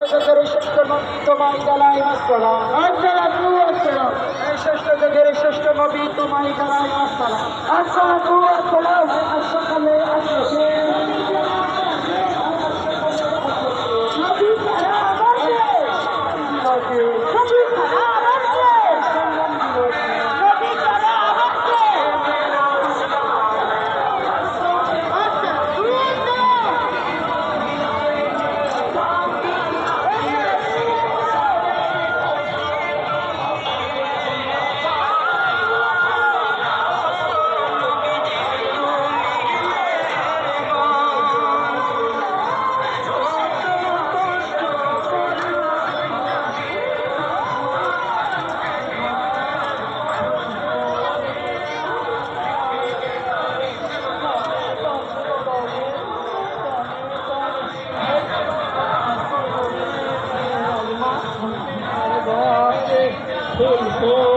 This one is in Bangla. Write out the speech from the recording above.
শ্রেষ্ঠ নবী তোমায় জানাই আসসালাম। এই শ্রেষ্ঠ যুগের শ্রেষ্ঠ নবী তোমায় জানাই আসসালাম। সকালে আসছে ফুল